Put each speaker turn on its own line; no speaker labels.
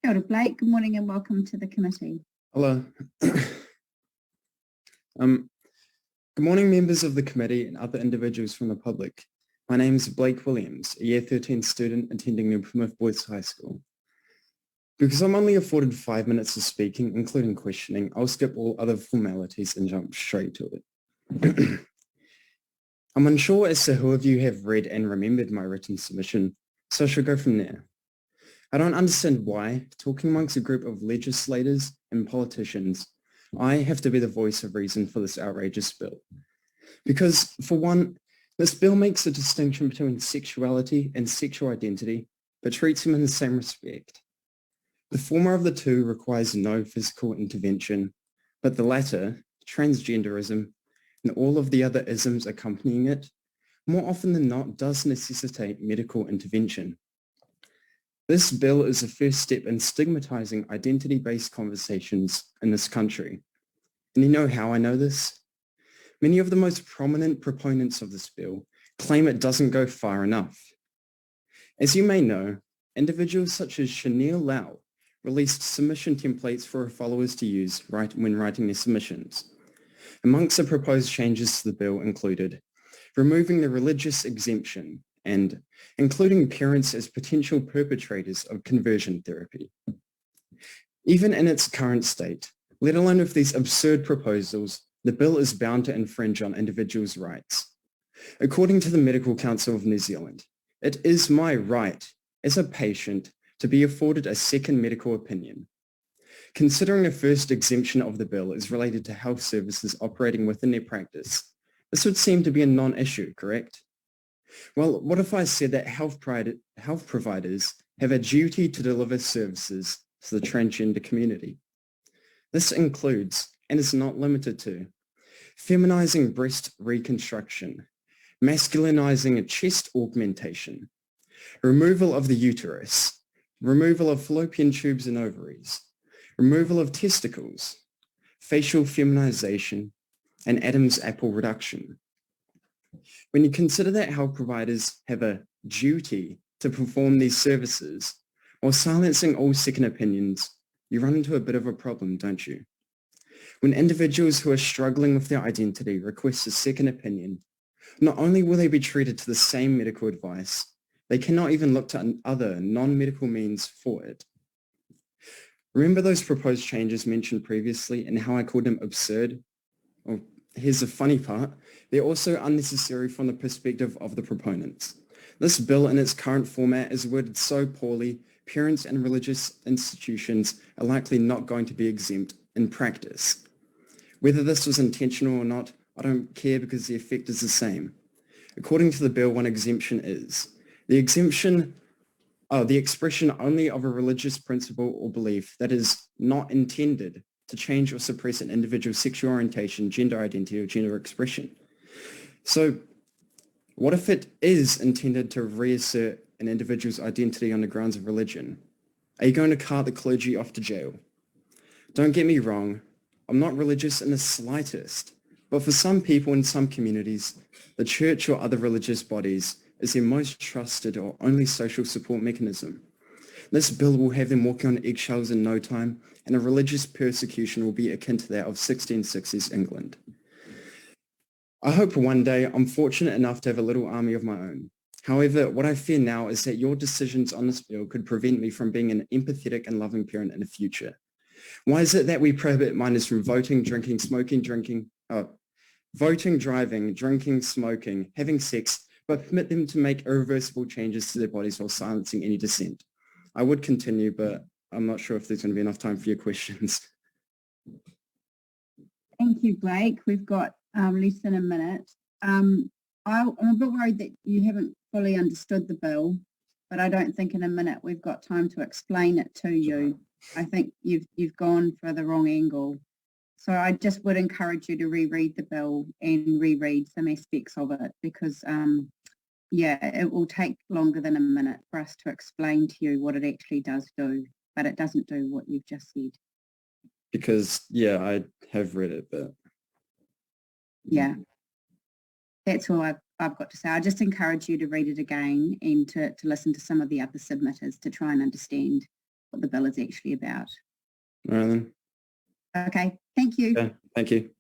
Kia ora, Blake. Good morning and welcome to the committee.
Hello. Good morning, members of the committee and other individuals from the public. My name is Blake Williams, a Year 13 student attending New Plymouth Boys High School. Because I'm only afforded 5 minutes of speaking, including questioning, I'll skip all other formalities and jump straight to it. I'm unsure as to who of you have read and remembered my written submission, so I shall go from there. I don't understand why, talking amongst a group of legislators and politicians, I have to be the voice of reason for this outrageous bill. Because, for one, this bill makes a distinction between sexuality and sexual identity, but treats them in the same respect. The former of the two requires no physical intervention, but the latter, transgenderism, and all of the other isms accompanying it, more often than not does necessitate medical intervention. This bill is the first step in stigmatizing identity-based conversations in this country. And you know how I know this? Many of the most prominent proponents of this bill claim it doesn't go far enough. As you may know, individuals such as Chanel Lau released submission templates for her followers to use when writing their submissions. Amongst the proposed changes to the bill included removing the religious exemption and including parents as potential perpetrators of conversion therapy. Even in its current state, let alone with these absurd proposals, the bill is bound to infringe on individuals' rights. According to the Medical Council of New Zealand, it is my right as a patient to be afforded a second medical opinion. Considering the first exemption of the bill is related to health services operating within their practice, this would seem to be a non-issue, correct? Well, what if I said that health providers have a duty to deliver services to the transgender community? This includes, and is not limited to, feminizing breast reconstruction, masculinizing a chest augmentation, removal of the uterus, removal of fallopian tubes and ovaries, removal of testicles, facial feminization, and Adam's apple reduction. When you consider that health providers have a duty to perform these services, while silencing all second opinions, you run into a bit of a problem, don't you? When individuals who are struggling with their identity request a second opinion, not only will they be treated to the same medical advice, they cannot even look to other non-medical means for it. Remember those proposed changes mentioned previously and how I called them absurd? Well, here's the funny part. They're also unnecessary from the perspective of the proponents. This bill in its current format is worded so poorly, parents and religious institutions are likely not going to be exempt in practice. Whether this was intentional or not, I don't care because the effect is the same. According to the bill, one exemption is the expression only of a religious principle or belief that is not intended to change or suppress an individual's sexual orientation, gender identity, or gender expression. So what if it is intended to reassert an individual's identity on the grounds of religion? Are you going to cart the clergy off to jail? Don't get me wrong, I'm not religious in the slightest, but for some people in some communities, the church or other religious bodies is their most trusted or only social support mechanism. This bill will have them walking on eggshells in no time, and a religious persecution will be akin to that of 1660s England. I hope one day I'm fortunate enough to have a little army of my own. However, what I fear now is that your decisions on this bill could prevent me from being an empathetic and loving parent in the future. Why is it that we prohibit minors from voting, driving, drinking, smoking, having sex, but permit them to make irreversible changes to their bodies while silencing any dissent? I would continue, but I'm not sure if there's going to be enough time for your questions.
Thank you, Blake. We've got less than a minute. I'm a bit worried that you haven't fully understood the bill, but I don't think in a minute we've got time to explain it to you. I think you've gone for the wrong angle. So I just would encourage you to reread the bill and reread some aspects of it because, it will take longer than a minute for us to explain to you what it actually does do, but it doesn't do what you've just said.
Because, I have read it, but...
Yeah, that's all I've got to say. I just encourage you to read it again and to listen to some of the other submitters to try and understand what the bill is actually about.
All right then.
Okay, thank you.
Okay, thank you.